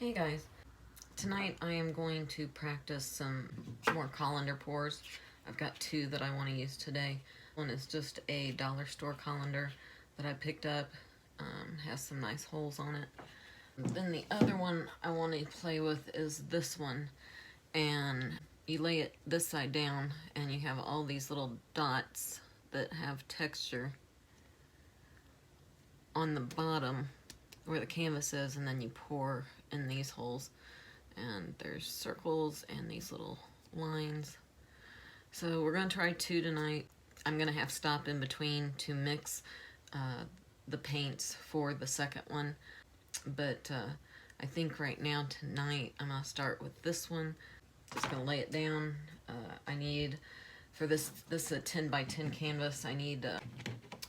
Hey guys, tonight I am going to practice some more colander pours. I've got two that I want to use today. One is just a dollar store colander that I picked up, has some nice holes on it. Then the other one I want to play with is this one, and you lay it this side down and you have all these little dots that have texture on the bottom where the canvas is, and then you pour in these holes, and there's circles and these little lines. So we're going to try two tonight. I'm going to have stop in between to mix the paints for the second one, but I think right now tonight I'm going to start with this one. Just going to lay it down. I need, for this is a 10 by 10 canvas, I need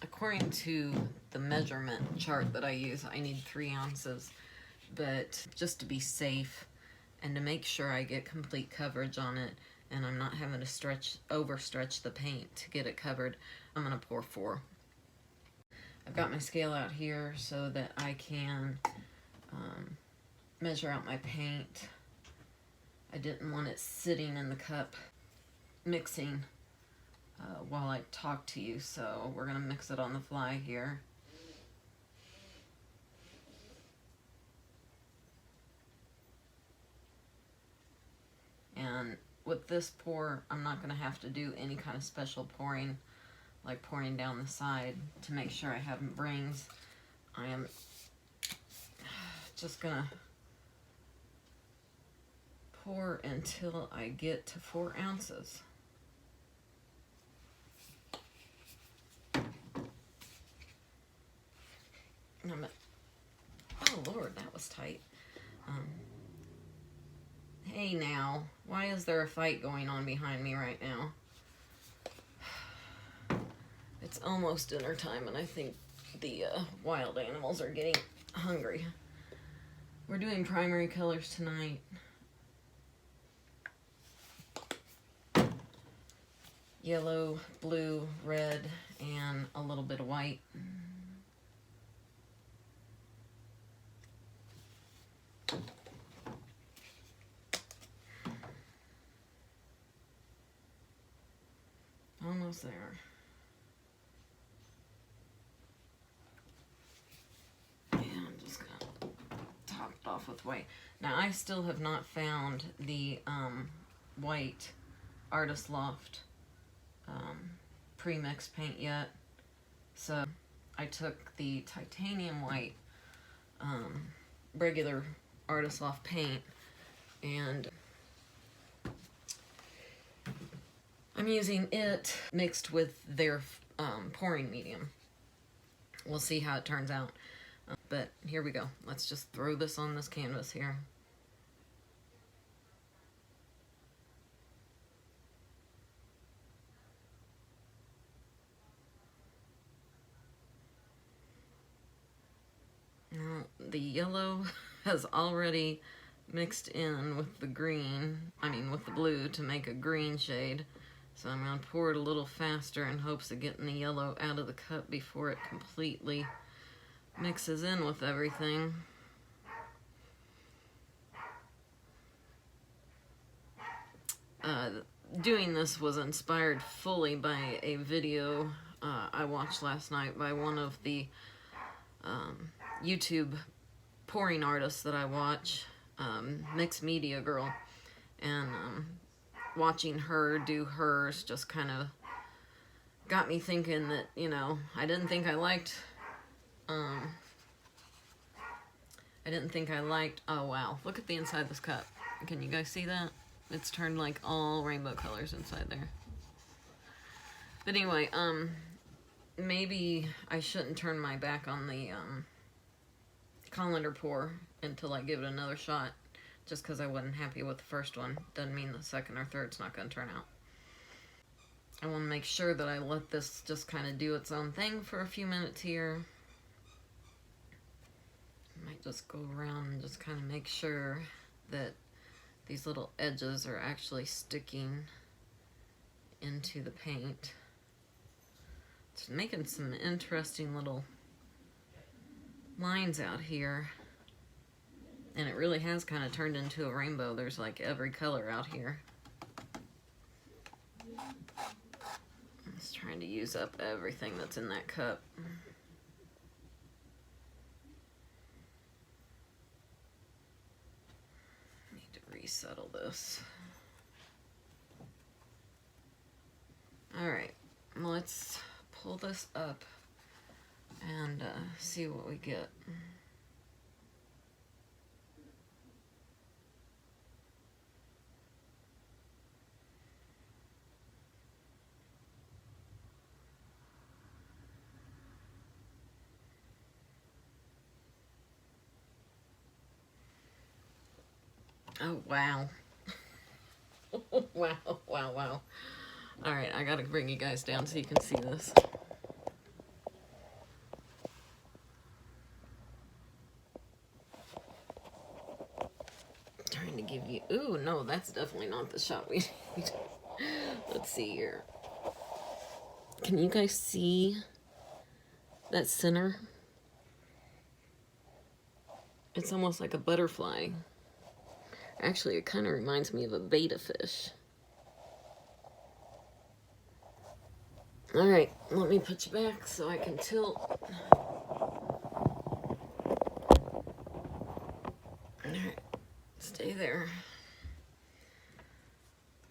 according to the measurement chart that I use, I need 3 ounces, but just to be safe and to make sure I get complete coverage on it and I'm not having to overstretch the paint to get it covered, I'm going to pour 4. I've got my scale out here so that I can measure out my paint. I didn't want it sitting in the cup mixing while I talk to you, so we're going to mix it on the fly here. And with this pour, I'm not going to have to do any kind of special pouring, like pouring down the side to make sure I have rings. I am just going to pour until I get to 4 ounces. Oh Lord, that was tight. Hey now, why is there a fight going on behind me right now? It's almost dinner time and I think the wild animals are getting hungry. We're doing primary colors tonight. Yellow, blue, red, and a little bit of white. Almost there. And I'm just gonna top it off with white. Now I still have not found the white Artist Loft pre-mixed paint yet. So I took the titanium white regular Artist Loft paint, and I'm using it mixed with their pouring medium. We'll see how it turns out. But here we go. Let's just throw this on this canvas here. Now, the yellow has already mixed in with the green, with the blue to make a green shade. So I'm going to pour it a little faster in hopes of getting the yellow out of the cup before it completely mixes in with everything. Doing this was inspired fully by a video I watched last night by one of the YouTube pouring artists that I watch, Mixed Media Girl, and watching her do hers just kind of got me thinking that, I didn't think I liked, oh wow, look at the inside of this cup. Can you guys see that? It's turned like all rainbow colors inside there. But anyway, maybe I shouldn't turn my back on the colander pour until I give it another shot. Just because I wasn't happy with the first one doesn't mean the second or third's not going to turn out. I want to make sure that I let this just kind of do its own thing for a few minutes here. I might just go around and just kind of make sure that these little edges are actually sticking into the paint. It's making some interesting little lines out here. And it really has kind of turned into a rainbow. There's like every color out here. I'm just trying to use up everything that's in that cup. Need to resettle this. Alright, let's pull this up and see what we get. Oh, wow. Wow, wow, wow. Alright, I gotta bring you guys down so you can see this. Trying to give you... Ooh, no, that's definitely not the shot we need. Let's see here. Can you guys see that center? It's almost like a butterfly. Actually, it kind of reminds me of a betta fish. Alright, let me put you back so I can tilt. Alright, stay there.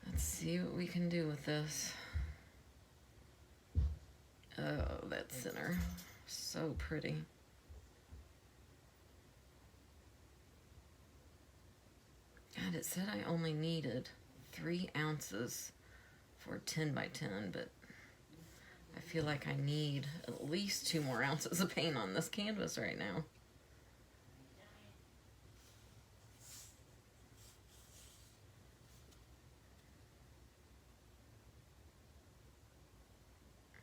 Let's see what we can do with this. Oh, that center. So pretty. God, it said I only needed 3 ounces for 10 by 10, but I feel like I need at least 2 more ounces of paint on this canvas right now.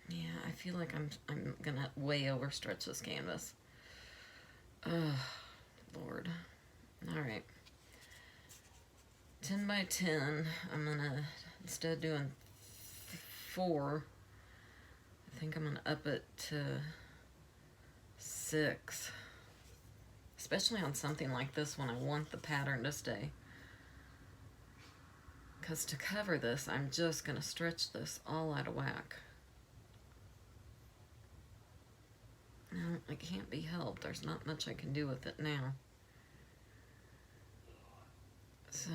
Yeah, I feel like I'm gonna way overstretch this canvas. Oh, Lord. Alright. 10 by 10, I'm gonna, instead of doing 4, I think I'm gonna up it to 6. Especially on something like this when I want the pattern to stay. Because to cover this, I'm just gonna stretch this all out of whack. No, it can't be helped. There's not much I can do with it now. So,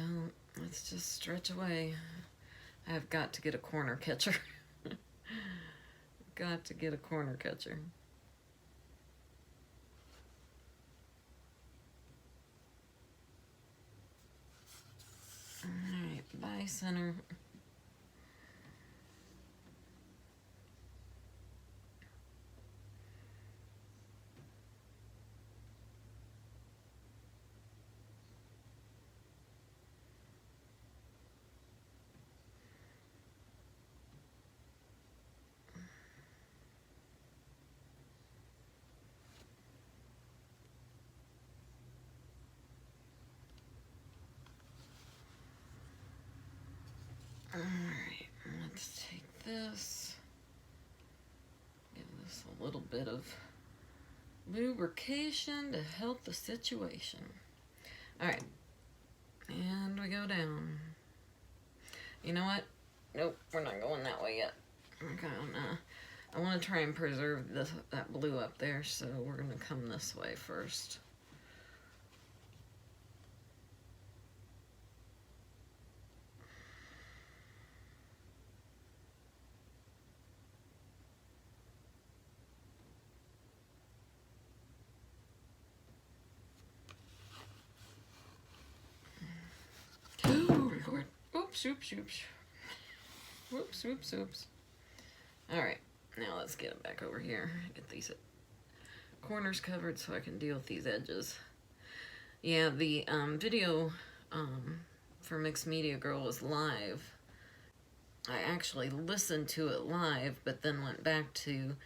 let's just stretch away. I've got to get a corner catcher. Got to get a corner catcher. Alright, bye center. Alright, let's take this. Give this a little bit of lubrication to help the situation. Alright, and we go down. You know what? Nope, we're not going that way yet. We're gonna, I want to try and preserve that blue up there, so we're going to come this way first. Oh, Lord. Oops, oops, oops. Whoops, whoops, whoops. Alright, now let's get it back over here. Get these corners covered so I can deal with these edges. Yeah, the video for Mixed Media Girl was live. I actually listened to it live, but then went back to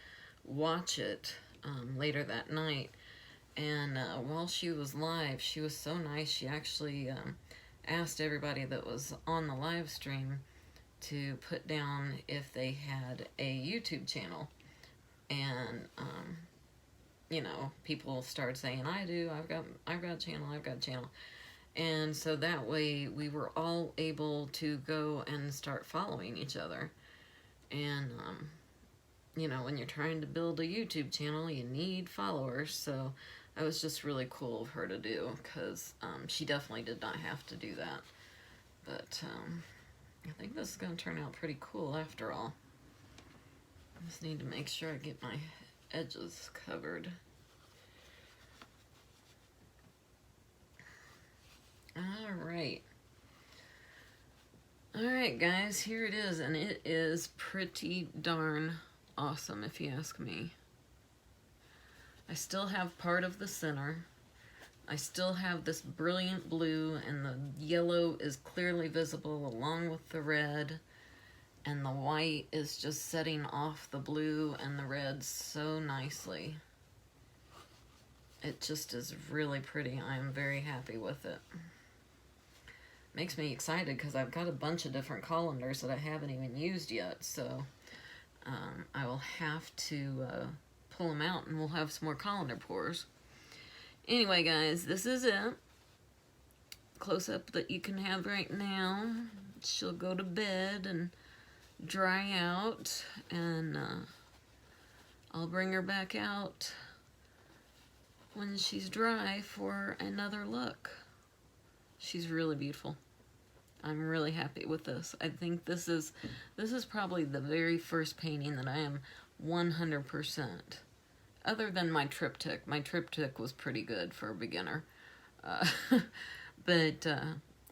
watch it later that night. And while she was live, she was so nice. She actually asked everybody that was on the live stream to put down if they had a YouTube channel. And you know, people start saying, I've got a channel, I've got a channel. And so that way we were all able to go and start following each other. And, you know, when you're trying to build a YouTube channel, you need followers. So that was just really cool of her to do, because she definitely did not have to do that. But I think this is going to turn out pretty cool after all. I just need to make sure I get my edges covered. Alright. Alright guys, here it is, and it is pretty darn awesome if you ask me. I still have part of the center. I still have this brilliant blue, and the yellow is clearly visible along with the red, and the white is just setting off the blue and the red so nicely. It just is really pretty. I'm very happy with it. Makes me excited because I've got a bunch of different colanders that I haven't even used yet, so I will have to pull them out and we'll have some more colander pours. Anyway guys, this is it. Close-up that you can have right now. She'll go to bed and dry out, and I'll bring her back out when she's dry for another look. She's really beautiful. I'm really happy with this. I think this is probably the very first painting that I am 100%. Other than my triptych. My triptych was pretty good for a beginner. But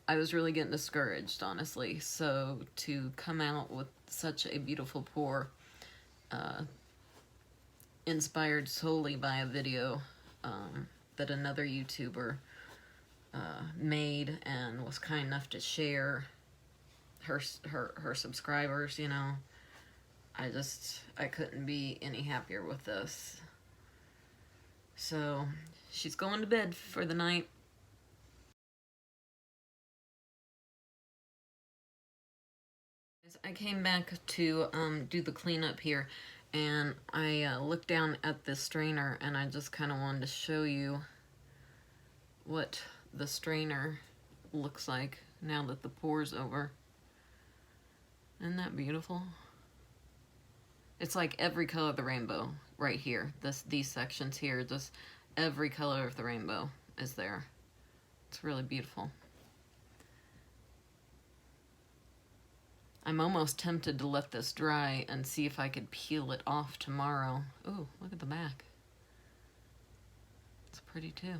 I was really getting discouraged, honestly. So to come out with such a beautiful pour, inspired solely by a video that another YouTuber made and was kind enough to share her subscribers, you know. I couldn't be any happier with this. So she's going to bed for the night. I came back to do the cleanup here, and I looked down at this strainer, and I just kind of wanted to show you what the strainer looks like now that the pour's over. Isn't that beautiful? It's like every color of the rainbow right here. These sections here, just every color of the rainbow is there. It's really beautiful. I'm almost tempted to let this dry and see if I could peel it off tomorrow. Ooh, look at the back. It's pretty too.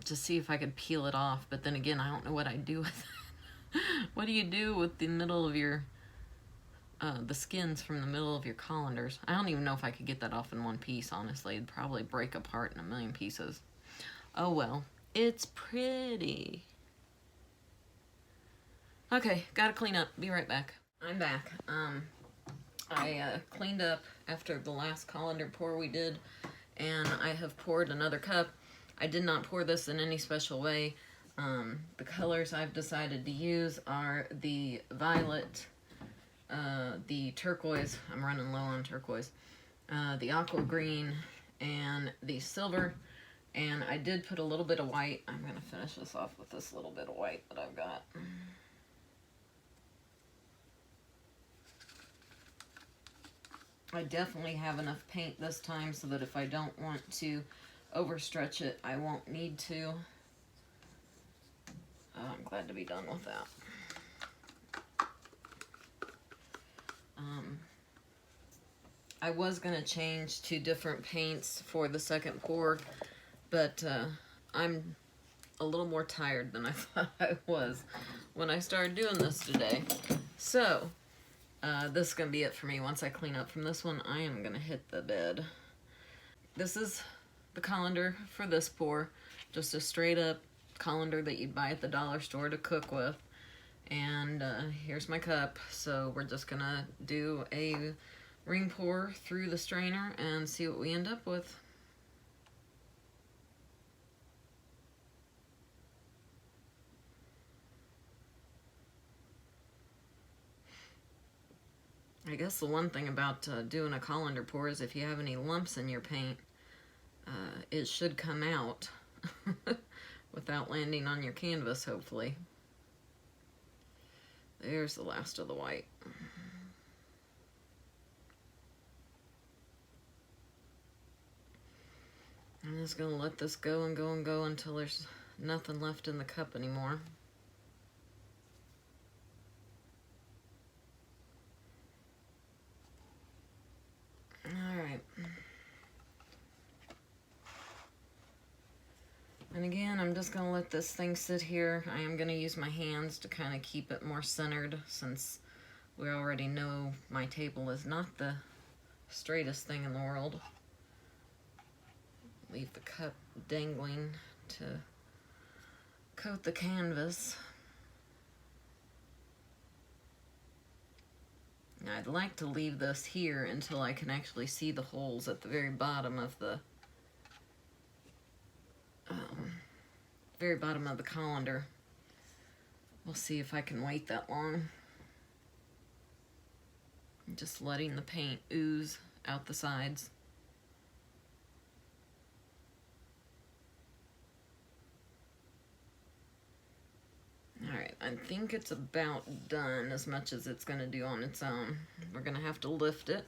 To see if I could peel it off, but then again, I don't know what I'd do with it. What do you do with the middle of your, the skins from the middle of your colanders? I don't even know if I could get that off in one piece, honestly. It'd probably break apart in a million pieces. Oh well, it's pretty. Okay, gotta clean up. Be right back. I'm back. I cleaned up after the last colander pour we did, and I have poured another cup. I did not pour this in any special way. The colors I've decided to use are the violet, the turquoise, I'm running low on turquoise, the aqua green, and the silver. And I did put a little bit of white. I'm going to finish this off with this little bit of white that I've got. I definitely have enough paint this time so that if I don't want to overstretch it, I won't need to. I'm glad to be done with that. I was going to change to different paints for the second pour, but I'm a little more tired than I thought I was when I started doing this today. So, this is going to be it for me. Once I clean up from this one, I am going to hit the bed. This is the colander for this pour. Just a straight up colander that you'd buy at the dollar store to cook with. And here's my cup. So we're just going to do a ring pour through the strainer and see what we end up with. I guess the one thing about doing a colander pour is if you have any lumps in your paint, it should come out without landing on your canvas, hopefully. There's the last of the white. I'm just going to let this go and go and go until there's nothing left in the cup anymore. Alright. And again, I'm just going to let this thing sit here. I am going to use my hands to kind of keep it more centered, since we already know my table is not the straightest thing in the world. Leave the cup dangling to coat the canvas. Now, I'd like to leave this here until I can actually see the holes at the very bottom of the colander. We'll see if I can wait that long. I'm just letting the paint ooze out the sides. Alright, I think it's about done as much as it's going to do on its own. We're going to have to lift it.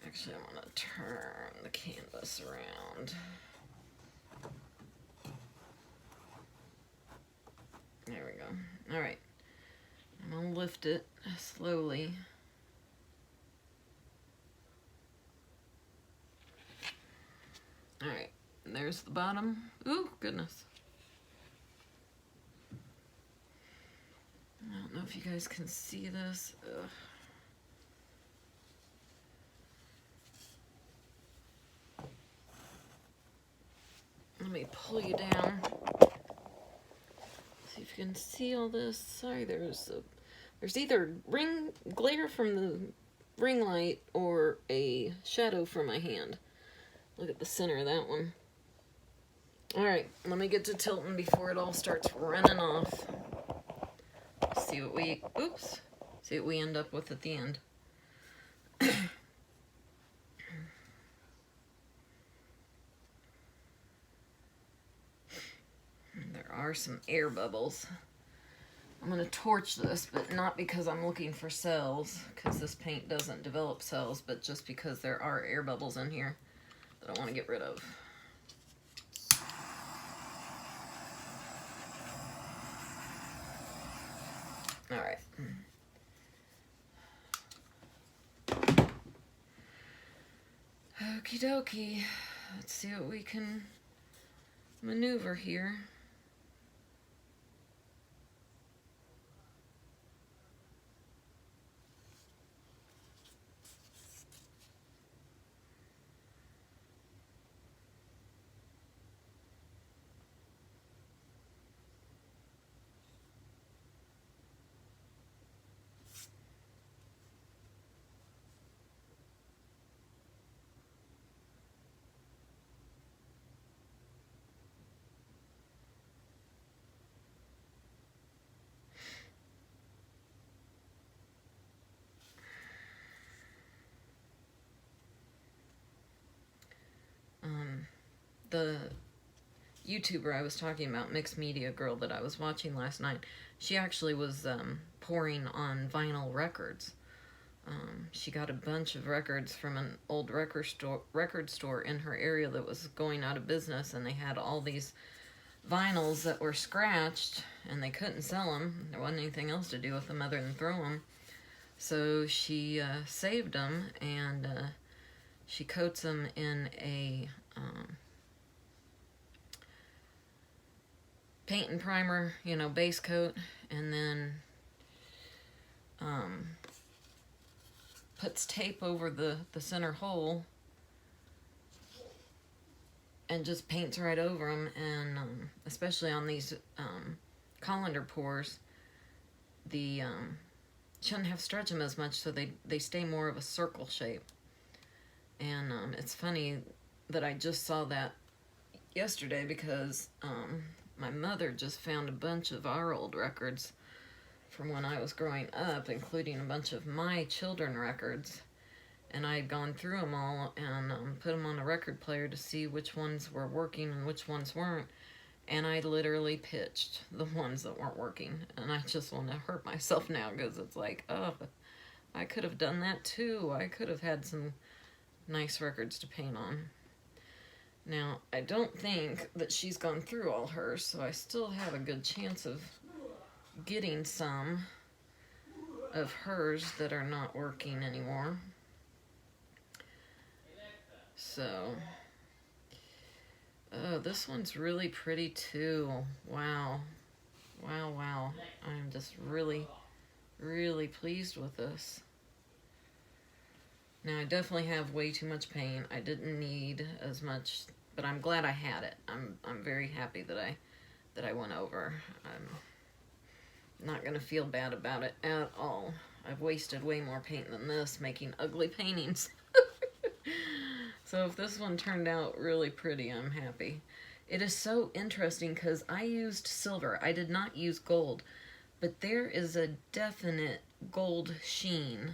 Actually, I want to turn the canvas around. There we go. Alright, I'm going to lift it slowly. Alright, there's the bottom. Ooh, goodness. I don't know if you guys can see this. Ugh. Let me pull you down. See if you can see all this. Sorry, there's either glare from the ring light or a shadow from my hand. Look at the center of that one. Alright, let me get to tilting before it all starts running off. See what we end up with at the end. There are some air bubbles. I'm going to torch this, but not because I'm looking for cells, because this paint doesn't develop cells, but just because there are air bubbles in here that I want to get rid of. Alright. Okie dokie. Let's see what we can maneuver here. The YouTuber I was talking about, Mixed Media Girl, that I was watching last night, she actually was pouring on vinyl records. She got a bunch of records from an old record store in her area that was going out of business, and they had all these vinyls that were scratched, and they couldn't sell them. There wasn't anything else to do with them other than throw them. So she saved them, and she coats them in a paint and primer, base coat, and then puts tape over the center hole and just paints right over them. And especially on these colander pours, shouldn't have to stretch them as much, so they stay more of a circle shape. And it's funny that I just saw that yesterday, because my mother just found a bunch of our old records from when I was growing up, including a bunch of my children records. and I had gone through them all and put them on a record player to see which ones were working and which ones weren't. And I literally pitched the ones that weren't working. And I just want to hurt myself now because it's like, oh, I could have done that too. I could have had some nice records to paint on. Now, I don't think that she's gone through all hers, so I still have a good chance of getting some of hers that are not working anymore. So, oh, this one's really pretty too. Wow. Wow, wow. I'm just really, really pleased with this. Now, I definitely have way too much paint. I didn't need as much, but I'm glad I had it. I'm very happy that I went over. I'm not gonna feel bad about it at all. I've wasted way more paint than this making ugly paintings. So if this one turned out really pretty, I'm happy. It is so interesting because I used silver. I did not use gold, but there is a definite gold sheen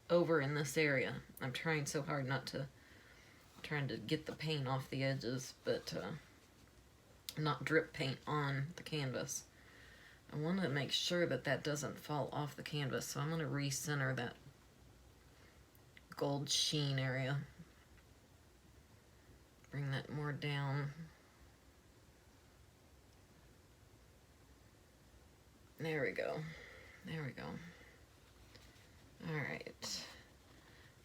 over in this area. I'm trying so hard not to, trying to get the paint off the edges, but not drip paint on the canvas. I want to make sure that that doesn't fall off the canvas, so I'm going to recenter that gold sheen area. Bring that more down. There we go. There we go. Alright.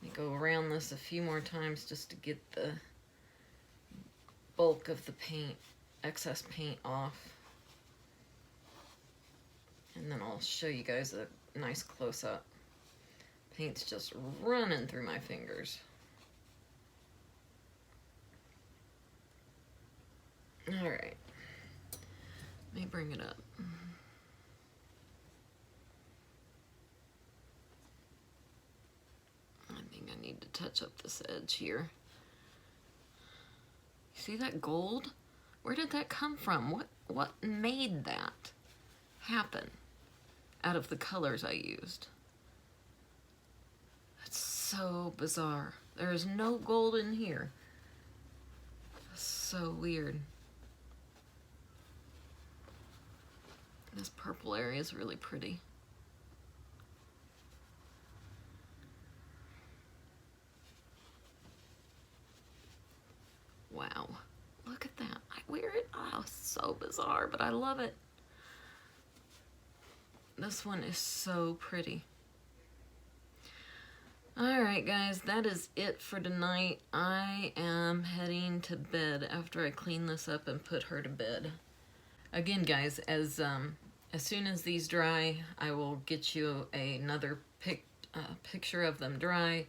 Let me go around this a few more times just to get the bulk of the paint, excess paint off. And then I'll show you guys a nice close-up. Paint's just running through my fingers. Alright. Let me bring it up. I think I need to touch up this edge here. You see that gold? Where did that come from? What made that happen out of the colors I used? That's so bizarre. There is no gold in here. That's so weird. This purple area is really pretty. Wow, look at that. I wear it. Oh, so bizarre, but I love it. This one is so pretty. Alright guys, that is it for tonight. I am heading to bed after I clean this up and put her to bed. Again guys, as soon as these dry, I will get you another picture of them dry.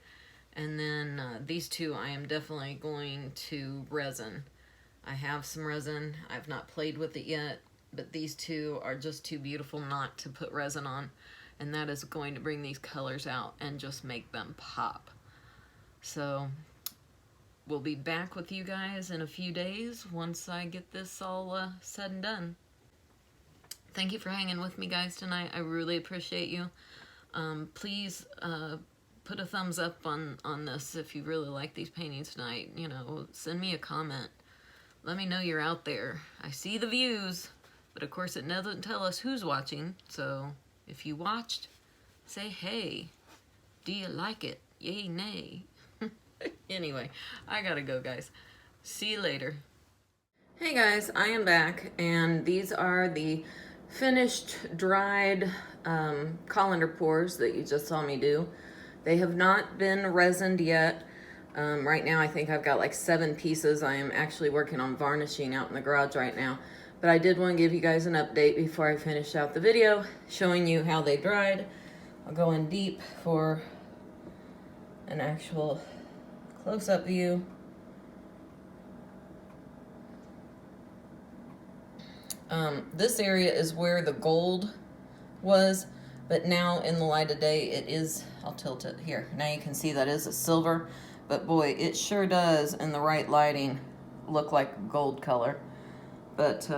And then these two I am definitely going to resin. I have some resin. I've not played with it yet, but these two are just too beautiful not to put resin on. And that is going to bring these colors out and just make them pop. So we'll be back with you guys in a few days once I get this all said and done. Thank you for hanging with me guys tonight. I really appreciate you. Please put a thumbs up on this if you really like these paintings tonight. You know, send me a comment. Let me know you're out there. I see the views, but of course it doesn't tell us who's watching. So if you watched, say hey. Do you like it? Yay, nay. Anyway, I gotta go guys. See you later. Hey guys, I am back and these are the finished dried colander pours that you just saw me do. They have not been resined yet. Right now I think I've got like 7 pieces. I am actually working on varnishing out in the garage right now. But I did want to give you guys an update before I finish out the video, showing you how they dried. I'll go in deep for an actual close-up view. This area is where the gold was, but now in the light of day it is, I'll tilt it here. Now you can see that is a silver, but boy, it sure does in the right lighting look like gold color. But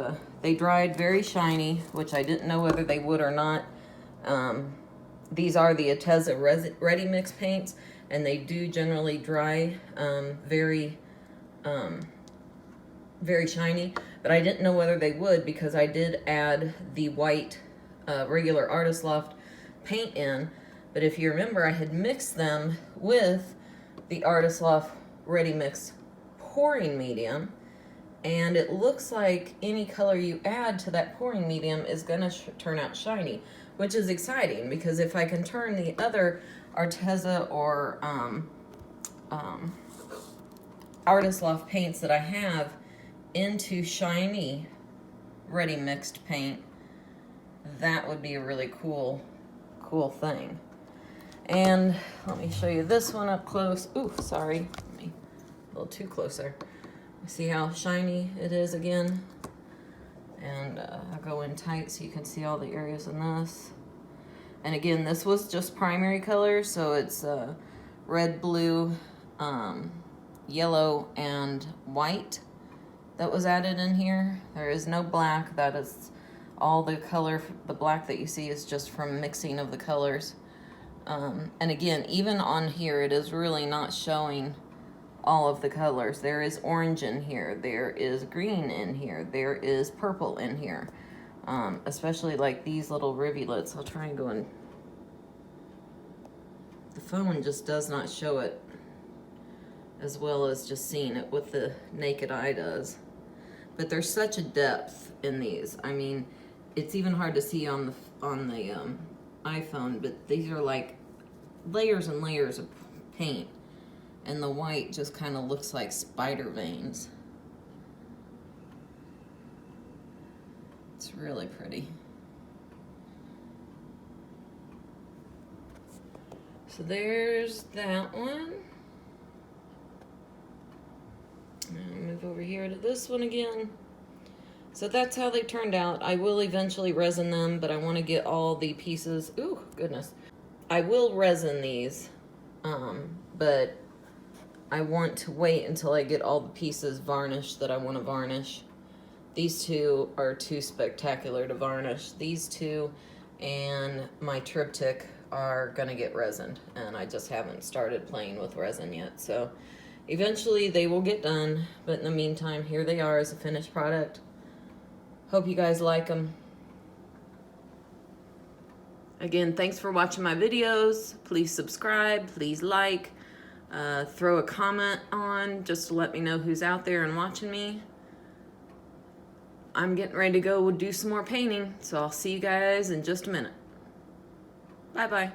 they dried very shiny, which I didn't know whether they would or not. These are the Ateza Ready Mix paints, and they do generally dry very very shiny, but I didn't know whether they would because I did add the white regular Artist Loft paint in. But if you remember, I had mixed them with the Artist Loft Ready Mix pouring medium, and it looks like any color you add to that pouring medium is gonna turn out shiny, which is exciting because if I can turn the other Arteza or Artist Loft paints that I have into shiny ready mixed paint, that would be a really cool thing. And let me show you this one up close. Ooh, sorry, a little too close there. See how shiny it is again? And I'll go in tight so you can see all the areas in this. And again, this was just primary color, so it's red, blue, yellow, and white that was added in here. There is no black. That is all the color. The black that you see is just from mixing of the colors. And again, even on here, it is really not showing all of the colors. There is orange in here. There is green in here. There is purple in here. Especially like these little rivulets. I'll try and go in. The phone just does not show it as well as just seeing it with the naked eye does. But there's such a depth in these. I mean, it's even hard to see on the iPhone, but these are like layers and layers of paint, and the white just kind of looks like spider veins. It's really pretty. So there's that one. I'll move over here to this one again. So that's how they turned out. I will eventually resin them, but I want to get all the pieces. Ooh, goodness. I will resin these, but I want to wait until I get all the pieces varnished that I want to varnish. These two are too spectacular to varnish. These two and my triptych are going to get resined, and I just haven't started playing with resin yet. So eventually they will get done, but in the meantime, here they are as a finished product. Hope you guys like them. Again, thanks for watching my videos. Please subscribe, please like, throw a comment on just to let me know who's out there and watching me. I'm getting ready to go do some more painting, so I'll see you guys in just a minute. Bye-bye.